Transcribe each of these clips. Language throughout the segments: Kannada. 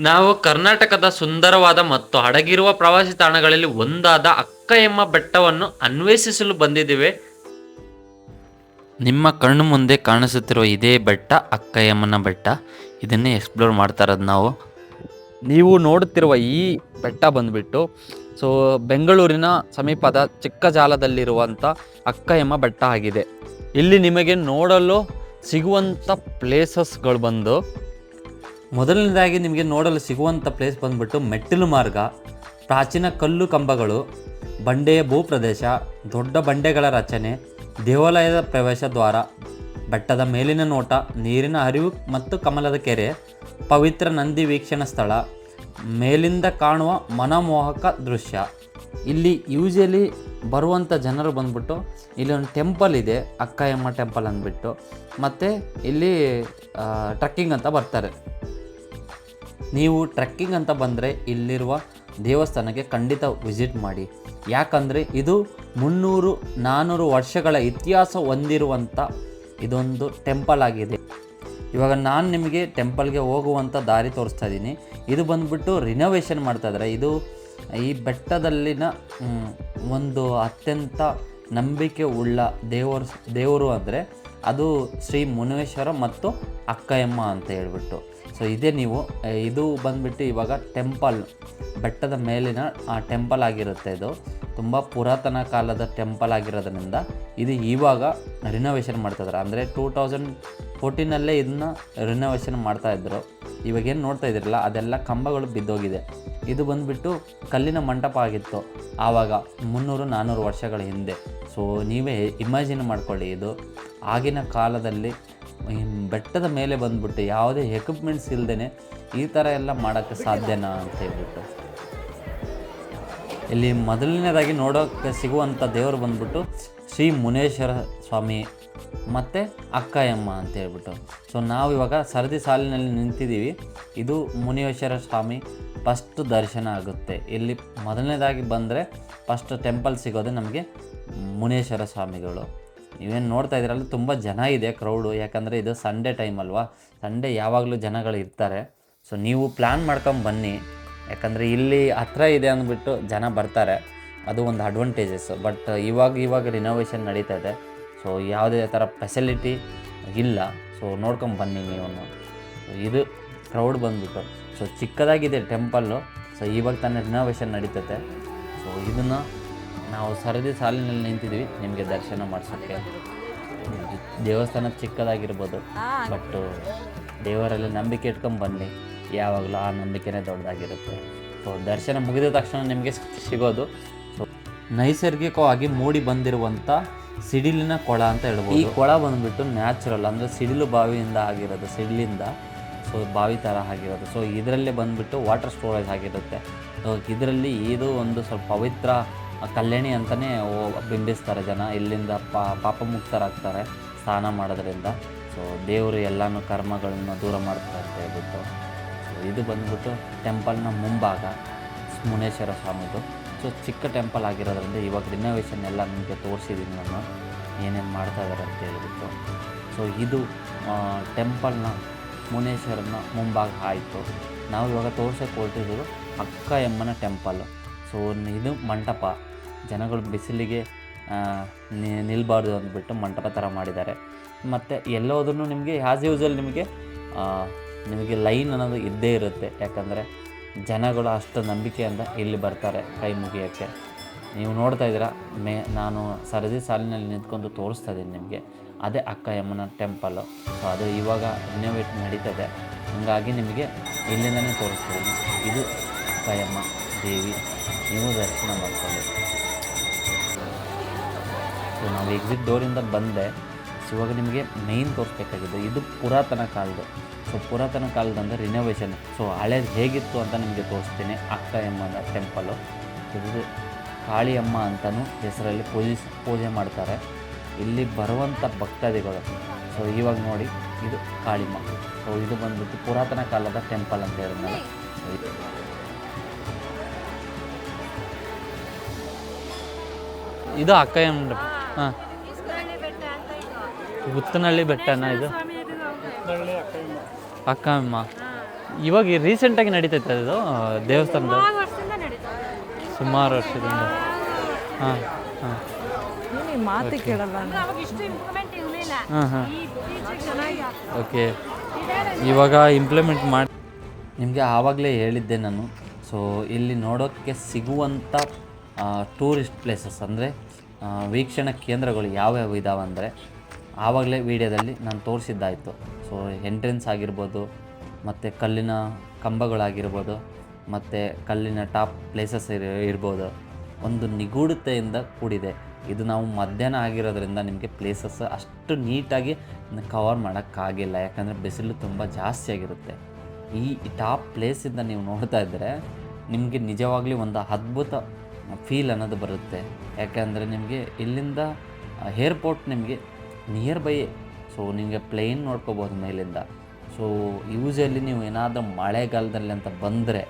ನಾವು ಕರ್ನಾಟಕದ ಸುಂದರವಾದ ಮತ್ತು ಅಡಗಿರುವ ಪ್ರವಾಸಿ ತಾಣಗಳಲ್ಲಿ ಒಂದಾದ ಅಕ್ಕಯಮ್ಮ ಬೆಟ್ಟವನ್ನು ಅನ್ವೇಷಿಸಲು ಬಂದಿದ್ದೇವೆ. ನಿಮ್ಮ ಕಣ್ಣು ಮುಂದೆ ಕಾಣಿಸುತ್ತಿರುವ ಇದೇ ಬೆಟ್ಟ ಅಕ್ಕಯಮ್ಮನ ಬೆಟ್ಟ. ಇದನ್ನೇ ಎಕ್ಸ್ಪ್ಲೋರ್ ಮಾಡ್ತಾ ಇರೋದು ನಾವು. ನೀವು ನೋಡುತ್ತಿರುವ ಈ ಬೆಟ್ಟ ಬಂದ್ಬಿಟ್ಟು ಬೆಂಗಳೂರಿನ ಸಮೀಪದ ಚಿಕ್ಕಜಾಲದಲ್ಲಿರುವಂಥ ಅಕ್ಕಯಮ್ಮ ಬೆಟ್ಟ ಆಗಿದೆ. ಇಲ್ಲಿ ನಿಮಗೆ ನೋಡಲು ಸಿಗುವಂಥ ಪ್ಲೇಸಸ್ಗಳು ಬಂದು ಮೊದಲನೇದಾಗಿ ನಿಮಗೆ ನೋಡಲು ಸಿಗುವಂಥ ಪ್ಲೇಸ್ ಬಂದ್ಬಿಟ್ಟು ಮೆಟ್ಟಿಲು ಮಾರ್ಗ, ಪ್ರಾಚೀನ ಕಲ್ಲು ಕಂಬಗಳು, ಬಂಡೆಯ ಭೂಪ್ರದೇಶ, ದೊಡ್ಡ ಬಂಡೆಗಳ ರಚನೆ, ದೇವಾಲಯದ ಪ್ರವೇಶ ದ್ವಾರ, ಬೆಟ್ಟದ ಮೇಲಿನ ನೋಟ, ನೀರಿನ ಹರಿವು ಮತ್ತು ಕಮಲದ ಕೆರೆ, ಪವಿತ್ರ ನಂದಿ ವೀಕ್ಷಣಾ ಸ್ಥಳ, ಮೇಲಿಂದ ಕಾಣುವ ಮನಮೋಹಕ ದೃಶ್ಯ. ಇಲ್ಲಿ ಯೂಶಲಿ ಬರುವಂಥ ಜನರು ಬಂದ್ಬಿಟ್ಟು ಇಲ್ಲಿ ಒಂದು ಟೆಂಪಲ್ ಇದೆ, ಅಕ್ಕಯಮ್ಮ ಟೆಂಪಲ್ ಅಂದ್ಬಿಟ್ಟು, ಮತ್ತು ಇಲ್ಲಿ ಟ್ರೆಕ್ಕಿಂಗ್ ಅಂತ ಬರ್ತಾರೆ. ನೀವು ಟ್ರೆಕ್ಕಿಂಗ್ ಅಂತ ಬಂದರೆ ಇಲ್ಲಿರುವ ದೇವಸ್ಥಾನಕ್ಕೆ ಖಂಡಿತ ವಿಸಿಟ್ ಮಾಡಿ. ಯಾಕಂದರೆ ಇದು 300-400 ವರ್ಷಗಳ ಇತಿಹಾಸ ಹೊಂದಿರುವಂಥ ಇದೊಂದು ಟೆಂಪಲ್ ಆಗಿದೆ. ಇವಾಗ ನಾನು ನಿಮಗೆ ಟೆಂಪಲ್ಗೆ ಹೋಗುವಂಥ ದಾರಿ ತೋರಿಸ್ತಾ ಇದ್ದೀನಿ. ಇದು ಬಂದುಬಿಟ್ಟು ರಿನೋವೇಷನ್ ಮಾಡ್ತಾಯಿದ್ದಾರೆ. ಇದು ಈ ಬೆಟ್ಟದಲ್ಲಿನ ಒಂದು ಅತ್ಯಂತ ನಂಬಿಕೆ ಉಳ್ಳ ದೇವರು ಅಂದರೆ ಅದು ಶ್ರೀ ಮುನೇಶ್ವರ ಮತ್ತು ಅಕ್ಕಯಮ್ಮ ಅಂತ ಹೇಳ್ಬಿಟ್ಟು. ಇದೇ ನೀವು ಇದು ಬಂದುಬಿಟ್ಟು ಇವಾಗ ಟೆಂಪಲ್, ಬೆಟ್ಟದ ಮೇಲಿನ ಆ ಟೆಂಪಲ್ ಆಗಿರುತ್ತೆ. ಇದು ತುಂಬ ಪುರಾತನ ಕಾಲದ ಟೆಂಪಲ್ ಆಗಿರೋದ್ರಿಂದ ಇದು ಇವಾಗ ರಿನೋವೇಷನ್ ಮಾಡ್ತಾಯಿದ್ದಾರೆ. ಅಂದರೆ 2014 ಇದನ್ನ ರಿನೋವೇಷನ್ ಮಾಡ್ತಾಯಿದ್ರು. ಇವಾಗೇನು ನೋಡ್ತಾ ಇದ್ದೀರಲ್ಲ ಅದೆಲ್ಲ ಕಂಬಗಳು ಬಿದ್ದೋಗಿದೆ. ಇದು ಬಂದುಬಿಟ್ಟು ಕಲ್ಲಿನ ಮಂಟಪ ಆಗಿತ್ತು ಆವಾಗ 300-400 ವರ್ಷಗಳ ಹಿಂದೆ. ನೀವೇ ಇಮ್ಯಾಜಿನ್ ಮಾಡ್ಕೊಳ್ಳಿ, ಇದು ಆಗಿನ ಕಾಲದಲ್ಲಿ ಬೆಟ್ಟದ ಮೇಲೆ ಬಂದುಬಿಟ್ಟು ಯಾವುದೇ ಎಕ್ವಿಪ್ಮೆಂಟ್ಸ್ ಇಲ್ಲದೇ ಈ ಥರ ಎಲ್ಲ ಮಾಡೋಕ್ಕೆ ಸಾಧ್ಯನಾ ಅಂತ ಹೇಳ್ಬಿಟ್ಟು. ಇಲ್ಲಿ ಮೊದಲನೇದಾಗಿ ನೋಡೋಕ್ಕೆ ಸಿಗುವಂಥ ದೇವರು ಬಂದ್ಬಿಟ್ಟು ಶ್ರೀ ಮುನೇಶ್ವರ ಸ್ವಾಮಿ ಮತ್ತು ಅಕ್ಕಯಮ್ಮ ಅಂತ ಹೇಳ್ಬಿಟ್ಟು. ನಾವು ಇವಾಗ ಸರದಿ ಸಾಲಿನಲ್ಲಿ ನಿಂತಿದ್ದೀವಿ. ಇದು ಮುನೇಶ್ವರ ಸ್ವಾಮಿ ಫಸ್ಟ್ ದರ್ಶನ ಆಗುತ್ತೆ. ಇಲ್ಲಿ ಮೊದಲನೇದಾಗಿ ಬಂದರೆ ಫಸ್ಟ್ ಟೆಂಪಲ್ ಸಿಗೋದು ನಮಗೆ ಮುನೇಶ್ವರ ಸ್ವಾಮಿಗಳು. ನೀವೇನು ನೋಡ್ತಾ ಇದ್ದೀರಲ್ಲ ತುಂಬ ಜನ ಇದೆ, ಕ್ರೌಡು. ಯಾಕಂದರೆ ಇದು ಸಂಡೇ ಟೈಮ್ ಅಲ್ವಾ, ಸಂಡೇ ಯಾವಾಗಲೂ ಜನಗಳು ಇರ್ತಾರೆ. ನೀವು ಪ್ಲ್ಯಾನ್ ಮಾಡ್ಕೊಂಡು ಬನ್ನಿ. ಯಾಕಂದರೆ ಇಲ್ಲಿ ಹತ್ರ ಇದೆ ಅಂದ್ಬಿಟ್ಟು ಜನ ಬರ್ತಾರೆ, ಅದು ಒಂದು ಅಡ್ವಾಂಟೇಜಸ್. ಬಟ್ ಇವಾಗ ರಿನೋವೇಷನ್ ನಡೀತಾ ಇದೆ. ಯಾವುದೇ ಥರ ಫೆಸಿಲಿಟಿ ಇಲ್ಲ. ನೋಡ್ಕೊಂಡು ಬನ್ನಿ ನೀವು. ಇದು ಕ್ರೌಡ್ ಬಂದ್ಬಿಟ್ಟು ಚಿಕ್ಕದಾಗಿದೆ ಟೆಂಪಲ್ಲು. ಇವಾಗ ತಾನೇ ರಿನೋವೇಷನ್ ನಡೀತೈತೆ. ಇದನ್ನು ನಾವು ಸರದಿ ಸಾಲಿನಲ್ಲಿ ನಿಂತಿದ್ವಿ ನಿಮಗೆ ದರ್ಶನ ಮಾಡಿಸೋಕ್ಕೆ. ದೇವಸ್ಥಾನ ಚಿಕ್ಕದಾಗಿರ್ಬೋದು, ಬಟ್ ದೇವರಲ್ಲಿ ನಂಬಿಕೆ ಇಟ್ಕೊಂಡು ಬನ್ನಿ. ಯಾವಾಗಲೂ ಆ ನಂಬಿಕೆನೇ ದೊಡ್ಡದಾಗಿರುತ್ತೆ. ದರ್ಶನ ಮುಗಿದ ತಕ್ಷಣ ನಿಮಗೆ ಸಿಗೋದು ನೈಸರ್ಗಿಕವಾಗಿ ಮೂಡಿ ಬಂದಿರುವಂಥ ಸಿಡಿಲಿನ ಕೊಳ ಅಂತ ಹೇಳ್ಬೋದು. ಈ ಕೊಳ ಬಂದುಬಿಟ್ಟು ನ್ಯಾಚುರಲ್, ಅಂದರೆ ಸಿಡಿಲು ಬಾವಿಯಿಂದ ಆಗಿರೋದು, ಸಿಡಿಲಿಂದ ಬಾವಿ ಥರ ಆಗಿರೋದು. ಇದರಲ್ಲೇ ಬಂದುಬಿಟ್ಟು ವಾಟರ್ ಸ್ಟೋರೇಜ್ ಆಗಿರುತ್ತೆ. ಇದರಲ್ಲಿ ಇದು ಒಂದು ಸ್ವಲ್ಪ ಪವಿತ್ರ ಕಲ್ಯಾಣಿ ಅಂತಲೇ ಬಿಂಬಿಸ್ತಾರೆ ಜನ. ಇಲ್ಲಿಂದ ಪಾಪ ಮುಕ್ತರಾಗ್ತಾರೆ ಸ್ನಾನ ಮಾಡೋದ್ರಿಂದ. ದೇವರು ಎಲ್ಲನೂ ಕರ್ಮಗಳನ್ನು ದೂರ ಮಾಡ್ತಾರೆ ಅಂತ ಹೇಳ್ಬಿಟ್ಟು. ಇದು ಬಂದ್ಬಿಟ್ಟು ಟೆಂಪಲ್ನ ಮುಂಭಾಗ ಮುನೇಶ್ವರ ಸ್ವಾಮಿದು. ಚಿಕ್ಕ ಟೆಂಪಲ್ ಆಗಿರೋದ್ರಿಂದ ಇವಾಗ ರಿನೋವೇಷನ್ ಎಲ್ಲ ನಿಮಗೆ ತೋರಿಸಿದ್ದೀನಿ ನಾನು ಏನೇನು ಮಾಡ್ತಾಯಿದ್ದಾರೆ ಅಂತ ಹೇಳ್ಬಿಟ್ಟು. ಇದು ಟೆಂಪಲ್ನ ಮುನೇಶ್ವರನ ಮುಂಭಾಗ ಆಯಿತು. ನಾವು ಇವಾಗ ತೋರ್ಸೋಕ್ಕೆ ಹೊರಟಿದ್ದು ಅಕ್ಕಯಮ್ಮನ ಟೆಂಪಲ್. ಇದು ಮಂಟಪ, ಜನಗಳು ಬಿಸಿಲಿಗೆ ನಿಲ್ಬಾರ್ದು ಅಂದ್ಬಿಟ್ಟು ಮಂಟಪ ಥರ ಮಾಡಿದ್ದಾರೆ. ಮತ್ತು ಎಲ್ಲೋದ್ರೂ ನಿಮಗೆ ಆ್ಯಸ್ ಯೂಸ್ವಲ್ ನಿಮಗೆ ಲೈನ್ ಅನ್ನೋದು ಇದ್ದೇ ಇರುತ್ತೆ. ಯಾಕಂದರೆ ಜನಗಳು ಅಷ್ಟು ನಂಬಿಕೆಯಿಂದ ಇಲ್ಲಿ ಬರ್ತಾರೆ ಕೈ ಮುಗಿಯೋಕ್ಕೆ. ನೀವು ನೋಡ್ತಾ ಇದ್ದೀರಾ, ನಾನು ಸರದಿ ಸಾಲಿನಲ್ಲಿ ನಿಂತ್ಕೊಂಡು ತೋರಿಸ್ತಾ ಇದ್ದೀನಿ ನಿಮಗೆ. ಅದೇ ಅಕ್ಕಯಮ್ಮನ ಟೆಂಪಲ್ಲು. ಅದು ಇವಾಗ ರಿನೋವೇಟ್ ನಡೀತದೆ, ಹಾಗಾಗಿ ನಿಮಗೆ ಇಲ್ಲಿಂದನೇ ತೋರಿಸ್ತಿದ್ದೀನಿ. ಇದು ಅಕ್ಕಯಮ್ಮ ದೇವಿ, ನೀವು ದರ್ಶನ ಮಾಡ್ಕೊಳ್ಳಿ. ನಾವು ಎಕ್ಸಿಟ್ ಡೋರಿಂದ ಬಂದೆ. ಇವಾಗ ನಿಮಗೆ ಮೇಯ್ನ್ ತೋರಿಸ್ಬೇಕಾಗಿದೆ. ಇದು ಪುರಾತನ ಕಾಲದ್ದು. ಪುರಾತನ ಕಾಲದಂದರೆ ರಿನೋವೇಷನ್. ಹಳೇದು ಹೇಗಿತ್ತು ಅಂತ ನಿಮಗೆ ತೋರಿಸ್ತೀನಿ. ಅಕ್ಕಯಮ್ಮನ ಟೆಂಪಲ್ಲು. ಇದು ಕಾಳಿಯಮ್ಮ ಅಂತಲೂ ಹೆಸರಲ್ಲಿ ಪೂಜೆ ಮಾಡ್ತಾರೆ. ಇಲ್ಲಿ ಬರುವಂಥ ಭಕ್ತಾದಿಗಳು. ಇವಾಗ ನೋಡಿ, ಇದು ಕಾಳಿಮ್ಮ. ಇದು ಬಂದ್ಬಿಟ್ಟು ಪುರಾತನ ಕಾಲದ ಟೆಂಪಲ್ ಅಂತ ಹೇಳಿದ್ನಲ್ಲ. ಇದು ಅಕ್ಕಯಮ್ಮ. ಹಾಂ, ಗುತ್ತನಹಳ್ಳಿ ಬೆಟ್ಟನ ಇದು? ಅಕ್ಕಯಮ್ಮ. ಇವಾಗ ರೀಸೆಂಟಾಗಿ ನಡೀತೈತೆ ಅದು ದೇವಸ್ಥಾನದ ಸುಮಾರು ವರ್ಷದಿಂದ ನಡೀತಾ ಇದೆ. ಸುಮಾರು ವರ್ಷದಿಂದ. ಹಾಂ ಹಾಂ ಈ ಮಾತು ಕೇಳಲ್ಲ ಅಂದ್ರೆ ಅವಾಗ ಇಷ್ಟು ಇಂಪ್ರೂವ್ಮೆಂಟ್ ಇರಲಿಲ್ಲ. ಹಾಂ ಹಾಂ ಇತ್ತೀಚೆಗೆ ಚೆನ್ನಾಗಿ ಆಗ್ತದೆ. ಓಕೆ. ಇವಾಗ ಇಂಪ್ಲಿಮೆಂಟ್ ಮಾಡಿ ನಿಮಗೆ ಆವಾಗಲೇ ಹೇಳಿದ್ದೆ ನಾನು. ಸೊ ಇಲ್ಲಿ ನೋಡೋಕ್ಕೆ ಸಿಗುವಂಥ ಟೂರಿಸ್ಟ್ ಪ್ಲೇಸಸ್ ಅಂದರೆ ವೀಕ್ಷಣಾ ಕೇಂದ್ರಗಳು ಯಾವ್ಯಾವ ಇದ್ದಾವೆ ಅಂದರೆ ಆವಾಗಲೇ ವೀಡಿಯೋದಲ್ಲಿ ನಾನು ತೋರಿಸಿದ್ದಾಯಿತು. ಸೊ ಎಂಟ್ರೆನ್ಸ್ ಆಗಿರ್ಬೋದು, ಮತ್ತು ಕಲ್ಲಿನ ಕಂಬಗಳಾಗಿರ್ಬೋದು, ಮತ್ತು ಕಲ್ಲಿನ ಟಾಪ್ ಪ್ಲೇಸಸ್ ಇರ್ಬೋದು. ಒಂದು ನಿಗೂಢತೆಯಿಂದ ಕೂಡಿದೆ. ಇದು ನಾವು ಮಧ್ಯಾಹ್ನ ಆಗಿರೋದ್ರಿಂದ ನಿಮಗೆ ಪ್ಲೇಸಸ್ ಅಷ್ಟು ನೀಟಾಗಿ ಕವರ್ ಮಾಡೋಕ್ಕಾಗಿಲ್ಲ, ಯಾಕಂದರೆ ಬಿಸಿಲು ತುಂಬ ಜಾಸ್ತಿ ಆಗಿರುತ್ತೆ. ಈ ಟಾಪ್ ಪ್ಲೇಸಿಂದ ನೀವು ನೋಡ್ತಾ ಇದ್ದರೆ ನಿಮಗೆ ನಿಜವಾಗ್ಲೂ ಒಂದು ಅದ್ಭುತ ಫೀಲ್ ಅನ್ನೋದು ಬರುತ್ತೆ. ಯಾಕೆಂದರೆ ನಿಮಗೆ ಇಲ್ಲಿಂದ ಏರ್ಪೋರ್ಟ್ ನಿಮಗೆ ನಿಯರ್ ಬೈ. ಸೊ ನಿಮಗೆ ಪ್ಲೇನ್ ನೋಡ್ಕೋಬೋದು ಮೇಲಿಂದ. ಸೊ ಯೂಸಲಿ ನೀವು ಏನಾದರೂ ಮಳೆಗಾಲದಲ್ಲಿ ಅಂತ ಬಂದರೆ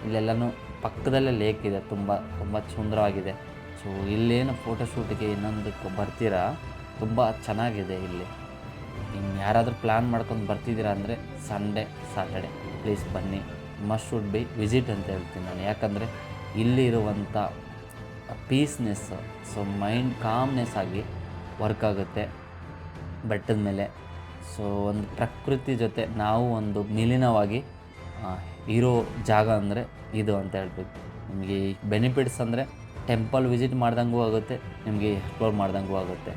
ಇಲ್ಲೆಲ್ಲನೂ ಪಕ್ಕದಲ್ಲೇ ಲೇಕ್ ಇದೆ, ತುಂಬ ತುಂಬ ಸುಂದರವಾಗಿದೆ. ಸೊ ಇಲ್ಲೇನು ಫೋಟೋಶೂಟಿಗೆ ಇನ್ನೊಂದಕ್ಕೆ ಬರ್ತೀರಾ, ತುಂಬ ಚೆನ್ನಾಗಿದೆ ಇಲ್ಲಿ. ಇನ್ನು ಯಾರಾದರೂ ಪ್ಲ್ಯಾನ್ ಮಾಡ್ಕೊಂಡು ಬರ್ತಿದ್ದೀರಾ ಅಂದರೆ ಸಂಡೇ ಸಾಟರ್ಡೆ ಪ್ಲೀಸ್ ಬನ್ನಿ, ಮಸ್ಟ್ ಶುಡ್ ಬಿ ವಿಸಿಟ್ ಅಂತ ಹೇಳ್ತೀನಿ ನಾನು. ಯಾಕಂದರೆ ಇಲ್ಲಿರುವಂಥ ಪೀಸ್ನೆಸ್, ಸೊ ಮೈಂಡ್ ಕಾಮ್ನೆಸ್ ಆಗಿ ವರ್ಕ್ ಆಗುತ್ತೆ ಬೆಟ್ಟದ ಮೇಲೆ. ಸೊ ಒಂದು ಪ್ರಕೃತಿ ಜೊತೆ ನಾವು ಒಂದು ವಿಲೀನವಾಗಿ ಇರೋ ಜಾಗ ಅಂದರೆ ಇದು ಅಂತ ಹೇಳ್ಬೇಕು. ನಿಮಗೆ ಬೆನಿಫಿಟ್ಸ್ ಅಂದರೆ ಟೆಂಪಲ್ ವಿಸಿಟ್ ಮಾಡ್ದಂಗೂ ಆಗುತ್ತೆ, ನಿಮಗೆ ಎಕ್ಸ್ಪ್ಲೋರ್ ಮಾಡ್ದಂಗೂ ಆಗುತ್ತೆ.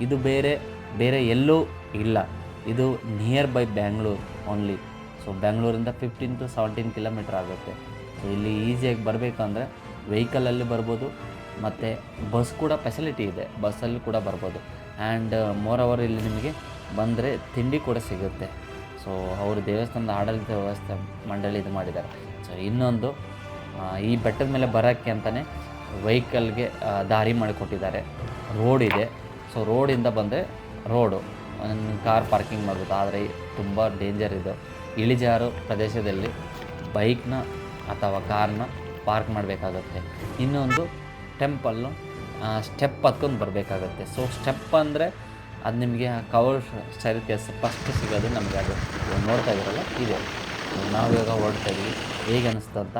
ಇದು ಬೇರೆ ಎಲ್ಲೂ ಇಲ್ಲ. ಇದು near by Bangalore only. So ಬ್ಯಾಂಗ್ಳೂರಿಂದ 15 to 17 ಕಿಲೋಮೀಟ್ರ್ ಆಗುತ್ತೆ. ಸೊ ಇಲ್ಲಿ ಈಸಿಯಾಗಿ ಬರಬೇಕಂದ್ರೆ ವೆಹಿಕಲಲ್ಲಿ ಬರ್ಬೋದು, ಮತ್ತು ಬಸ್ ಕೂಡ ಫೆಸಿಲಿಟಿ ಇದೆ, ಬಸ್ಸಲ್ಲಿ ಕೂಡ ಬರ್ಬೋದು. ಆ್ಯಂಡ್ ಮೋರ್ ಓವರ್ ಇಲ್ಲಿ ನಿಮಗೆ ಬಂದರೆ ತಿಂಡಿ ಕೂಡ ಸಿಗುತ್ತೆ. ಸೊ ಅವರು ದೇವಸ್ಥಾನದ ಆಡಳಿತ ವ್ಯವಸ್ಥೆ ಮಂಡಳಿ ಇದು ಮಾಡಿದ್ದಾರೆ. ಸೊ ಇನ್ನೊಂದು ಈ ಬೆಟ್ಟದ ಮೇಲೆ ಬರೋಕ್ಕೆ ಅಂತಲೇ ವೆಹಿಕಲ್ಗೆ ದಾರಿ ಮಾಡಿಕೊಟ್ಟಿದ್ದಾರೆ, ರೋಡ್ ಇದೆ. ಸೊ ರೋಡಿಂದ ಬಂದರೆ ರೋಡು ಕಾರ್ ಪಾರ್ಕಿಂಗ್ ಮಾಡ್ಬೋದು. ಆದರೆ ತುಂಬ ಡೇಂಜರ್ ಇದು. ಇಳಿಜಾರು ಪ್ರದೇಶದಲ್ಲಿ ಬೈಕ್ನ ಅಥವಾ ಕಾರ್ನ ಪಾರ್ಕ್ ಮಾಡಬೇಕಾಗತ್ತೆ. ಇನ್ನೊಂದು ಟೆಂಪಲ್ಲು ಸ್ಟೆಪ್ ಹತ್ಕೊಂಡು ಬರಬೇಕಾಗತ್ತೆ. ಸೊ ಸ್ಟೆಪ್ ಅಂದರೆ ಅದು ನಿಮಗೆ ಕವರ್ ಸ್ಟೈರ್ಕೇಸ್ ಫಸ್ಟ್ ಸಿಗೋದು ನಮಗೆ. ಅದು ನೋಡ್ತಾ ಇದ್ದೀರಲ್ಲ ಇದೆ. ನಾವಿವಾಗ ಹೊರಡ್ತಾ ಇದ್ದೀವಿ. ಹೇಗೆ ಅನ್ನಿಸ್ತು ಅಂತ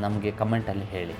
ನಮಗೆ ಕಮೆಂಟಲ್ಲಿ ಹೇಳಿ.